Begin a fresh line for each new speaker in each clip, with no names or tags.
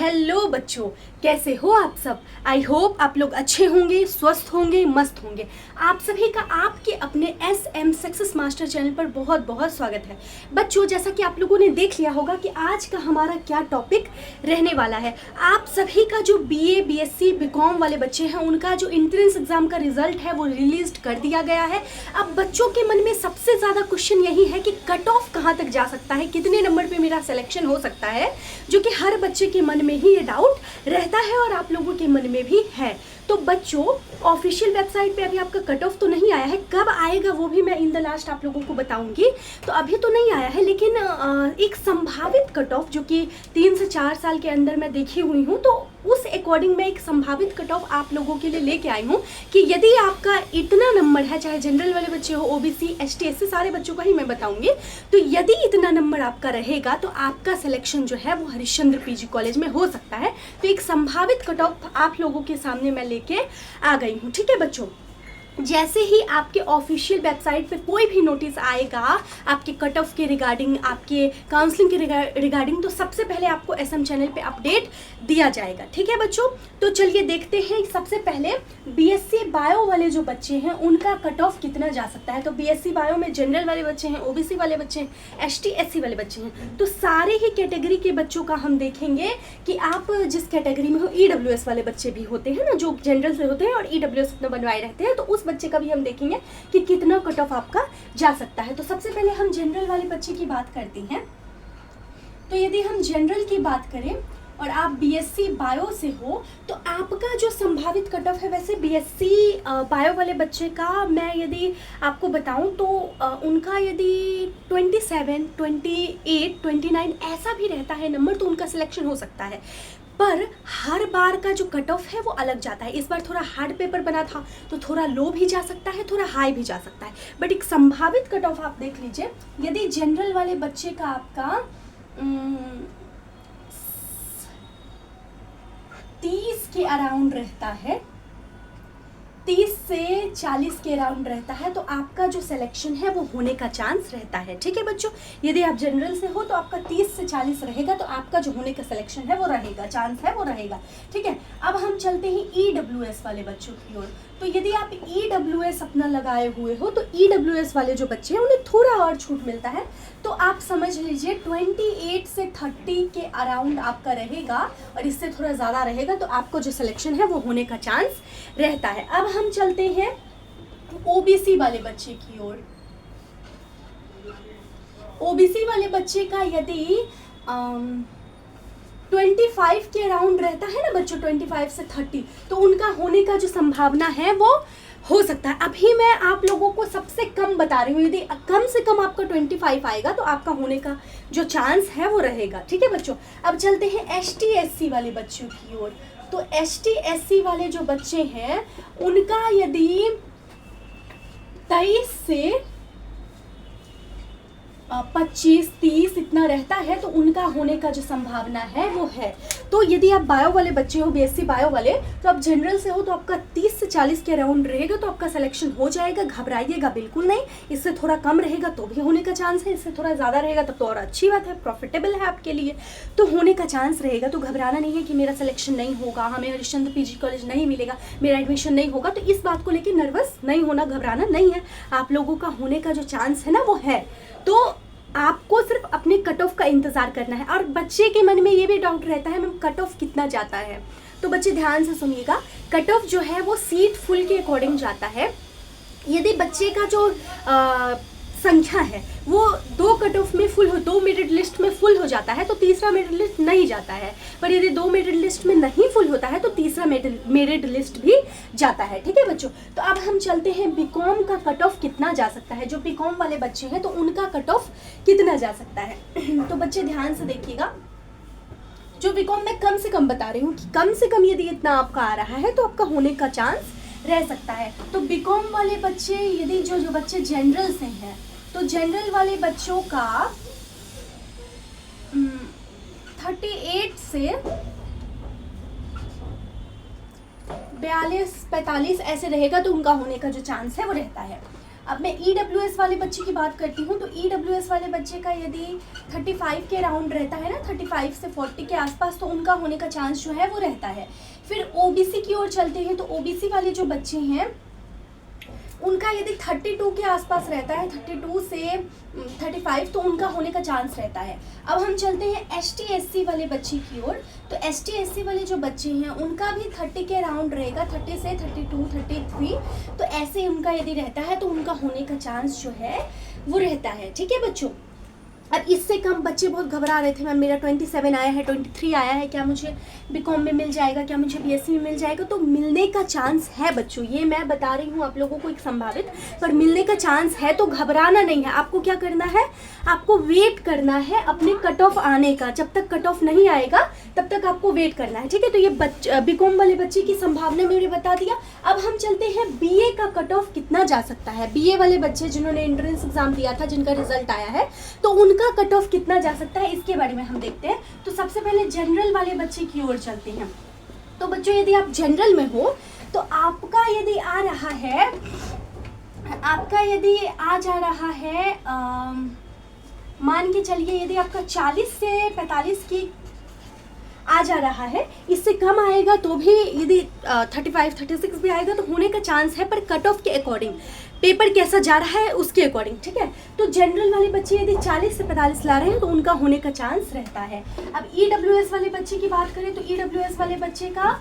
Hello बच्चों, कैसे हो आप सब। आई होप आप लोग अच्छे होंगे, स्वस्थ होंगे, मस्त होंगे। आप सभी का आपके अपने SM सक्सेस मास्टर चैनल पर बहुत बहुत स्वागत है। बच्चों, जैसा कि आप लोगों ने देख लिया होगा कि आज का हमारा क्या टॉपिक रहने वाला है। आप सभी का जो BA BSc BCom वाले बच्चे हैं, उनका जो एंट्रेंस एग्जाम का रिजल्ट है वो रिलीज कर दिया गया है। अब बच्चों के मन में सबसे ज़्यादा क्वेश्चन यही है कि कट ऑफ कहाँ तक जा सकता है, कितने नंबर पर मेरा सिलेक्शन हो सकता है, जो कि हर बच्चे के मन में ही ये डाउट रहता है और आप लोगों के मन में भी है। तो बच्चों, ऑफिशियल वेबसाइट पे अभी आपका कट ऑफ तो नहीं आया है, कब आएगा वो भी मैं इन द लास्ट आप लोगों को बताऊंगी। तो अभी तो नहीं आया है, लेकिन एक संभावित कट ऑफ जो कि 3 से 4 साल के अंदर मैं देखी हुई हूँ, तो उस अकॉर्डिंग मैं एक संभावित कट ऑफ आप लोगों के लिए लेके आई हूँ कि यदि आपका इतना नंबर है, चाहे जनरल वाले बच्चे हो, OBC ST SC सारे बच्चों का ही मैं बताऊंगी, तो यदि इतना नंबर आपका रहेगा तो आपका सिलेक्शन जो है वो हरिश्चंद्र PG कॉलेज में हो सकता है। तो एक संभावित कट ऑफ आप लोगों के सामने मैं लेके आ गई हूँ। ठीक है बच्चों, जैसे ही आपके ऑफिशियल वेबसाइट पे कोई भी नोटिस आएगा आपके कट ऑफ के रिगार्डिंग, आपके काउंसलिंग के रिगार्डिंग, तो सबसे पहले आपको SM चैनल पे अपडेट दिया जाएगा। ठीक है बच्चों, तो चलिए देखते हैं। सबसे पहले BSc बायो वाले जो बच्चे हैं उनका कट ऑफ कितना जा सकता है। तो BSc बायो में जनरल वाले बच्चे हैं, OBC वाले बच्चे हैं, ST SC वाले बच्चे हैं, तो सारे ही कैटेगरी के बच्चों का हम देखेंगे कि आप जिस कैटेगरी में हो। EWS वाले बच्चे भी होते हैं ना, जो जनरल से होते हैं और EWS अपना बनवाए रहते हैं, तो उस बच्चे का भी हम देखेंगे कि कितना कट ऑफ आपका जा सकता है। तो सबसे पहले हम जनरल वाले बच्चे की बात करते हैं। तो यदि हम जनरल की बात करें और आप BSc बायो से हो, तो आपका जो संभावित कट ऑफ है, वैसे BSc बायो वाले बच्चे का मैं यदि आपको बताऊं तो उनका यदि 27, 28, 29 ऐसा भी रहता है नंबर, तो उनका सिलेक्शन हो सकता है। पर हर बार का जो कट ऑफ है वो अलग जाता है। इस बार थोड़ा हार्ड पेपर बना था तो थोड़ा लो भी जा सकता है, थोड़ा हाई भी जा सकता है, बट एक संभावित कट ऑफ आप देख लीजिए। यदि जनरल वाले बच्चे का आपका 30 के अराउंड रहता है, 30 से 40 के अराउंड रहता है, तो आपका जो सिलेक्शन है वो होने का चांस रहता है। ठीक है बच्चों, यदि आप जनरल से हो तो आपका 30 से 40 रहेगा, तो आपका जो होने का सिलेक्शन है वो रहेगा, चांस है वो रहेगा। ठीक है, अब हम चलते हैं EWS वाले बच्चों की ओर। तो यदि आप EWS अपना लगाए हुए हो, तो EWS वाले जो बच्चे हैं उन्हें थोड़ा और छूट मिलता है। तो आप समझ लीजिए 28 से 30 के अराउंड आपका रहेगा, और इससे थोड़ा ज़्यादा रहेगा तो आपको जो सिलेक्शन है वो होने का चांस रहता है। अब हम चलते हैं OBC वाले बच्चे की ओर। OBC वाले बच्चे का यदि 25 के अराउंड रहता है ना बच्चों, 25 से 30, तो उनका होने का जो संभावना है वो हो सकता है। अभी मैं आप लोगों को सबसे कम बता रही हूँ, यदि कम से कम आपका 25 आएगा तो आपका होने का जो चांस है वो रहेगा। ठीक है बच्चों, अब चलते हैं ST SC वाले बच्चों की ओर। तो ST SC वाले जो बच्चे हैं उनका यदि 23 से 25, 30 इतना रहता है, तो उनका होने का जो संभावना है वो है। तो यदि आप बायो वाले बच्चे हो, BSc बायो वाले, तो आप जनरल से हो तो आपका 30 से 40 के अराउंड रहेगा, तो आपका सिलेक्शन हो जाएगा। घबराइएगा बिल्कुल नहीं, इससे थोड़ा कम रहेगा तो भी होने का चांस है, इससे थोड़ा ज़्यादा रहेगा तब तो और अच्छी बात है, प्रॉफिटेबल है आपके लिए, तो होने का चांस रहेगा। तो घबराना नहीं है कि मेरा सिलेक्शन नहीं होगा, हमें हरिश्चंद्र PG कॉलेज नहीं मिलेगा, मेरा एडमिशन नहीं होगा, तो इस बात को लेकर नर्वस नहीं होना, घबराना नहीं है। आप लोगों का होने का जो चांस है ना वो है। तो आपको सिर्फ अपने कट ऑफ का इंतज़ार करना है। और बच्चे के मन में ये भी डाउट रहता है मैम कट ऑफ कितना जाता है, तो बच्चे ध्यान से सुनिएगा। कट ऑफ जो है वो सीट फुल के अकॉर्डिंग जाता है। यदि बच्चे का जो संख्या है वो 2 कट ऑफ में फुल हो, 2 मेरिट लिस्ट में फुल हो जाता है, तो तीसरा मेरिट लिस्ट नहीं जाता है। पर यदि 2 मेरिट लिस्ट में नहीं फुल होता है तो तीसरा मेरिट लिस्ट भी जाता है। ठीक है बच्चों, तो अब हम चलते हैं BCom का कट ऑफ कितना जा सकता है। जो BCom वाले बच्चे हैं तो उनका कट ऑफ कितना जा सकता है। तो बच्चे ध्यान से देखिएगा, जो BCom मैं कम से कम बता रही हूँ कि कम से कम यदि इतना आपका आ रहा है तो आपका होने का चांस रह सकता है। तो BCom वाले बच्चे, यदि जो बच्चे जनरल से हैं, तो जनरल वाले बच्चों का 38 से 42, 45 ऐसे रहेगा, तो उनका होने का जो चांस है वो रहता है। अब मैं EWS वाले बच्चे की बात करती हूँ, तो EWS वाले बच्चे का यदि 35 के अराउंड रहता है ना, 35 से 40 के आसपास, तो उनका होने का चांस जो है वो रहता है। फिर OBC की ओर चलते हैं, तो OBC वाले जो बच्चे हैं उनका यदि 32 के आसपास रहता है, 32 से 35, तो उनका होने का चांस रहता है। अब हम चलते हैं ST SC वाले बच्चे की ओर, तो ST SC वाले जो बच्चे हैं उनका भी 30 के अराउंड रहेगा, 30 से 32, 33, तो ऐसे उनका यदि रहता है तो उनका होने का चांस जो है वो रहता है। ठीक है बच्चों, अब इससे कम बच्चे बहुत घबरा रहे थे, मैम मेरा 27 आया है, 23 आया है, क्या मुझे BCom में मिल जाएगा, क्या मुझे BSc में मिल जाएगा? तो मिलने का चांस है बच्चों, ये मैं बता रही हूँ आप लोगों को एक संभावित, पर मिलने का चांस है, तो घबराना नहीं है। आपको क्या करना है, आपको वेट करना है अपने कट ऑफ आने का। जब तक कट ऑफ नहीं आएगा तब तक आपको वेट करना है। ठीक है, तो ये BCom वाले बच्चे की संभावना मैंने बता दिया। अब हम चलते हैं BA का कट ऑफ कितना जा सकता है। BA वाले बच्चे जिन्होंने एंट्रेंस एग्जाम दिया था, जिनका रिजल्ट आया है, तो उनका कट ऑफ कितना जा सकता है, इसके बारे में हम देखते हैं। तो सबसे पहले जनरल वाले बच्चे की ओर चलते हैं। तो बच्चों यदि आप जनरल में हो तो आपका यदि आ रहा है, आपका यदि आ जा रहा है, मान के चलिए यदि आपका 40 से 45 की आ जा रहा है, इससे कम आएगा तो भी यदि 35, 36 भी आएगा तो होने का चांस है, पर कट ऑफ के अकॉर्डिंग, पेपर कैसा जा रहा है उसके अकॉर्डिंग। ठीक है, तो जनरल वाले बच्चे यदि 40 से 45 ला रहे हैं तो उनका होने का चांस रहता है। अब EWS वाले बच्चे की बात करें तो EWS वाले बच्चे का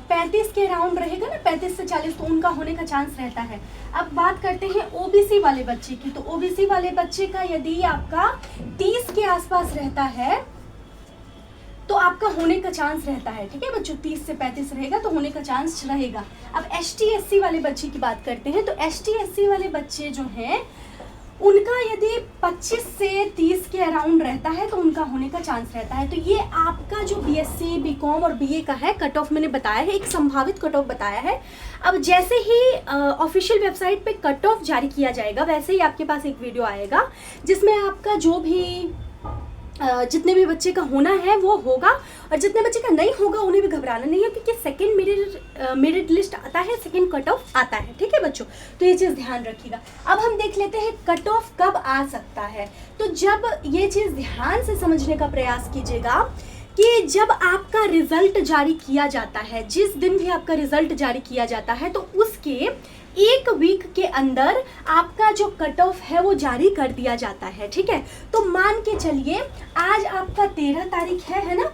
35 के अराउंड रहेगा ना, 35 से 40, तो उनका होने का चांस रहता है। अब बात करते हैं OBC वाले बच्चे की, तो OBC वाले बच्चे का यदि आपका 30 के आसपास रहता है तो आपका होने का चांस रहता है। ठीक है बच्चों, 30 से 35 रहेगा तो होने का चांस रहेगा। अब ST SC वाले बच्चे की बात करते हैं, तो ST SC वाले बच्चे जो हैं उनका यदि 25 से 30 के अराउंड रहता है तो उनका होने का चांस रहता है। तो ये आपका जो BSc, BCom और BA का है कट ऑफ मैंने बताया है, एक संभावित कट ऑफ बताया है। अब जैसे ही ऑफिशियल वेबसाइट पे कट ऑफ जारी किया जाएगा, वैसे ही आपके पास एक वीडियो आएगा जिसमें आपका जो भी जितने भी बच्चे का होना है वो होगा, और जितने बच्चे का नहीं होगा उन्हें भी घबराना नहीं है, क्योंकि सेकंड मेरिट लिस्ट आता है, सेकंड कट ऑफ आता है। ठीक है बच्चों, तो ये चीज़ ध्यान रखिएगा। अब हम देख लेते हैं कट ऑफ कब आ सकता है। तो जब ये चीज़ ध्यान से समझने का प्रयास कीजिएगा कि जब आपका रिजल्ट जारी किया जाता है, जिस दिन भी आपका रिजल्ट जारी किया जाता है, तो उसके एक वीक के अंदर आपका जो कट ऑफ है वो जारी कर दिया जाता है। ठीक है, तो मान के चलिए आज आपका 13 तारीख है ना,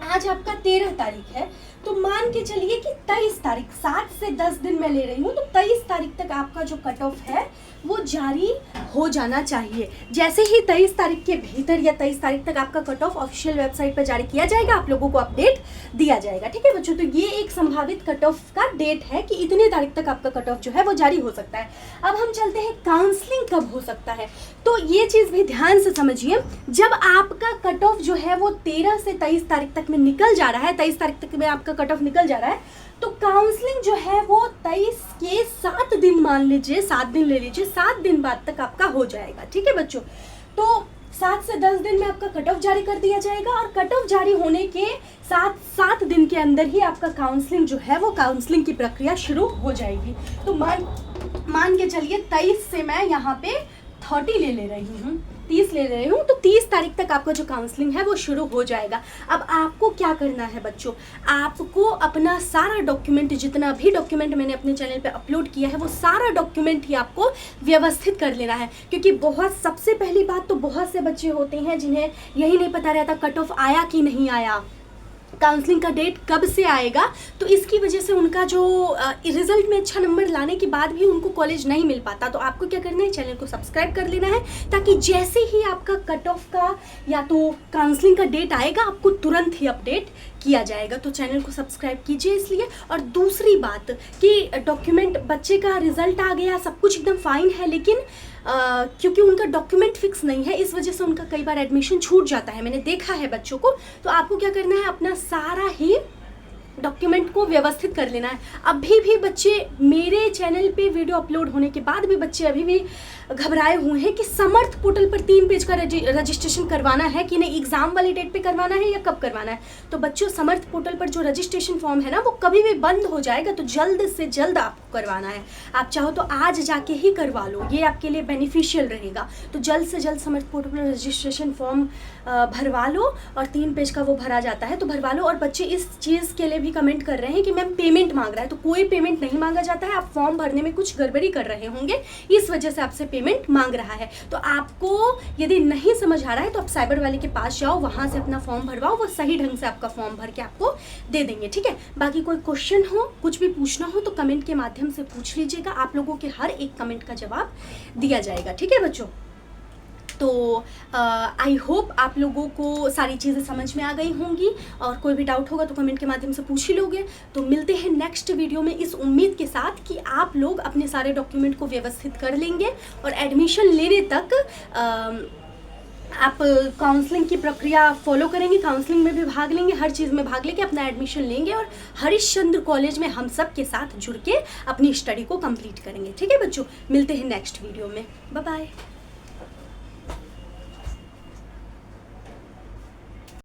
आज आपका 13 तारीख है, तो मान के चलिए कि 23 तारीख, 7 से 10 दिन मैं ले रही हूँ, तो 23 तारीख तक आपका जो कट ऑफ है वो जारी हो जाना चाहिए। जैसे ही 23 तारीख के भीतर या 23 तारीख तक आपका कट ऑफ ऑफिशियल वेबसाइट पर जारी किया जाएगा, आप लोगों को अपडेट दिया जाएगा। ठीक है बच्चों, तो ये एक संभावित कट ऑफ का डेट है कि इतने तारीख तक आपका कट ऑफ जो है वो जारी हो सकता है। अब हम चलते हैं काउंसलिंग कब हो सकता है, तो ये चीज़ भी ध्यान से समझिए। जब आपका कट ऑफ जो है वो 13 से 23 तारीख तक में निकल जा रहा है, 23 तारीख तक में आपका कट ऑफ निकल जा रहा है, तो काउंसलिंग जो है वो 23 के 7 दिन, मान लीजिए 7 दिन ले लीजिए, 7 दिन बाद तक आपका हो जाएगा। ठीक है बच्चों, तो 7 से 10 दिन में आपका कट ऑफ जारी कर दिया जाएगा, और कट ऑफ जारी होने के 7 दिन के अंदर ही आपका काउंसलिंग जो है वो काउंसलिंग की प्रक्रिया शुरू हो जाएगी। तो मान के चलिए 23 से मैं यहाँ पे 30 ले रही हूँ, 30 ले रही हूँ, तो 30 तारीख तक आपका जो काउंसलिंग है वो शुरू हो जाएगा। अब आपको क्या करना है बच्चों, आपको अपना सारा डॉक्यूमेंट, जितना भी डॉक्यूमेंट मैंने अपने चैनल पे अपलोड किया है वो सारा डॉक्यूमेंट ही आपको व्यवस्थित कर लेना है। क्योंकि सबसे पहली बात तो बहुत से बच्चे होते हैं जिन्हें यही नहीं पता रहता कट ऑफ आया कि नहीं आया, काउंसलिंग का डेट कब से आएगा, तो इसकी वजह से उनका जो रिजल्ट में अच्छा नंबर लाने के बाद भी उनको कॉलेज नहीं मिल पाता। तो आपको क्या करना है, चैनल को सब्सक्राइब कर लेना है, ताकि जैसे ही आपका कट ऑफ का या तो काउंसलिंग का डेट आएगा आपको तुरंत ही अपडेट किया जाएगा। तो चैनल को सब्सक्राइब कीजिए इसलिए। और दूसरी बात कि डॉक्यूमेंट, बच्चे का रिजल्ट आ गया, सब कुछ एकदम फाइन है, लेकिन क्योंकि उनका डॉक्यूमेंट फिक्स नहीं है, इस वजह से उनका कई बार एडमिशन छूट जाता है, मैंने देखा है बच्चों को। तो आपको क्या करना है, अपना सारा ही डॉक्यूमेंट को व्यवस्थित कर लेना है। अभी भी बच्चे मेरे चैनल पे वीडियो अपलोड होने के बाद भी बच्चे अभी भी घबराए हुए हैं कि समर्थ पोर्टल पर 3 पेज का रजिस्ट्रेशन करवाना है कि नहीं, एग्ज़ाम वाली डेट पे करवाना है या कब करवाना है। तो बच्चों, समर्थ पोर्टल पर जो रजिस्ट्रेशन फॉर्म है ना, वो कभी भी बंद हो जाएगा, तो जल्द से जल्द आपको करवाना है। आप चाहो तो आज जाके ही करवा लो, ये आपके लिए बेनिफिशियल रहेगा। तो जल्द से जल्द समर्थ पोर्टल पर रजिस्ट्रेशन फॉर्म भरवा लो, और 3 पेज का वो भरा जाता है तो भरवा लो। और बच्चे इस चीज़ के लिए भी कमेंट कर रहे हैं कि मैम पेमेंट मांग रहा है, तो कोई पेमेंट नहीं मांगा जाता है। आप फॉर्म भरने में कुछ गड़बड़ी कर रहे होंगे, इस वजह से आपसे पेमेंट मांग रहा है। तो आपको यदि नहीं समझ आ रहा है तो आप साइबर वाले के पास जाओ, वहाँ से अपना फॉर्म भरवाओ, वो सही ढंग से आपका फॉर्म भर के आपको दे देंगे, ठीक है। बाकी कोई क्वेश्चन हो, कुछ भी पूछना हो तो कमेंट के माध्यम से पूछ लीजिएगा, आप लोगों के हर एक कमेंट का जवाब दिया जाएगा, ठीक है बच्चों। तो आई होप आप लोगों को सारी चीज़ें समझ में आ गई होंगी, और कोई भी डाउट होगा तो कमेंट के माध्यम से पूछ ही लोगे। तो मिलते हैं नेक्स्ट वीडियो में इस उम्मीद के साथ कि आप लोग अपने सारे डॉक्यूमेंट को व्यवस्थित कर लेंगे और एडमिशन लेने तक आप काउंसलिंग की प्रक्रिया फॉलो करेंगे, काउंसलिंग में भी भाग लेंगे, हर चीज़ में भाग लेके अपना एडमिशन लेंगे और हरिश्चंद्र कॉलेज में हम सब के साथ जुड़ के अपनी स्टडी को कंप्लीट करेंगे, ठीक है बच्चों। मिलते हैं नेक्स्ट वीडियो में, बाय बाय।